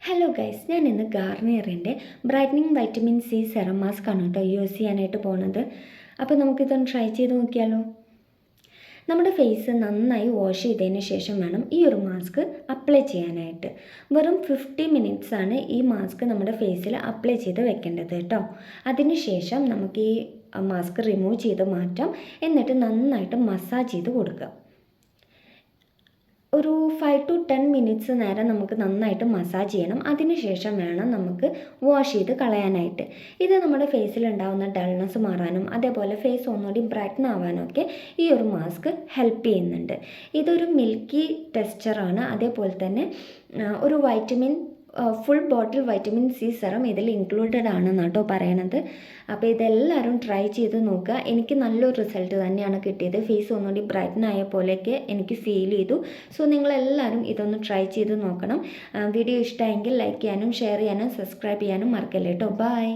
Hello guys, ഞാൻ ഇന്ന് ഗാർണിയറിൻ്റെ brightening vitamin C serum mask ആണ് കേട്ടോ യൂസ് ചെയ്യാനായിട്ട് പോകുന്നത്. അപ്പോൾ നമുക്കിതൊന്ന് ട്രൈ ചെയ്ത് നോക്കിയാലോ. നമ്മുടെ ഫേസ് നന്നായി വാഷ് ചെയ്തതിന് ശേഷം വേണം ഈ ഒരു മാസ്ക് അപ്ലൈ ചെയ്യാനായിട്ട്. വെറും 50 മിനിറ്റ്സ് ആണ് ഈ മാസ്ക് നമ്മുടെ ഫേസിൽ അപ്ലൈ ചെയ്ത് വെക്കേണ്ടത് കേട്ടോ. അതിനുശേഷം നമുക്ക് ഈ മാസ്ക് റിമൂവ് ചെയ്ത് മാറ്റാം. എന്നിട്ട് നന്നായിട്ട് മസാജ് ചെയ്ത് കൊടുക്കുക. ഒരു 5 to 10 മിനിറ്റ്സ് നേരം നമുക്ക് നന്നായിട്ട് മസാജ് ചെയ്യണം. അതിനുശേഷം വേണം നമുക്ക് വാഷ് ചെയ്ത് കളയാനായിട്ട്. ഇത് നമ്മുടെ ഫേസിലുണ്ടാകുന്ന ഡൾനെസ് മാറാനും അതേപോലെ ഫേസ് ഒന്നുകൂടി ബ്രൈറ്റൻ ആവാനും ഒക്കെ ഈ ഒരു മാസ്ക് ഹെൽപ്പ് ചെയ്യുന്നുണ്ട്. ഇതൊരു മിൽക്കി ടെക്സ്ചറാണ്. അതേപോലെ തന്നെ ഒരു full bottle vitamin C serum ഇതിൽ ഇൻക്ലൂഡഡ് ആണെന്ന് കേട്ടോ പറയണത്. അപ്പോൾ ഇതെല്ലാവരും ട്രൈ ചെയ്ത് നോക്കുക. എനിക്ക് നല്ലൊരു റിസൾട്ട് തന്നെയാണ് കിട്ടിയത്. ഫേസ് ഒന്നുകൂടി ബ്രൈറ്റൻ ആയ പോലെയൊക്കെ എനിക്ക് ഫീൽ ചെയ്തു. സോ നിങ്ങളെല്ലാവരും ഇതൊന്ന് ട്രൈ ചെയ്ത് നോക്കണം. വീഡിയോ ഇഷ്ടമായെങ്കിൽ ലൈക്ക് ചെയ്യാനും ഷെയർ ചെയ്യാനും സബ്സ്ക്രൈബ് ചെയ്യാനും മറക്കല്ലേ കേട്ടോ. ബൈ.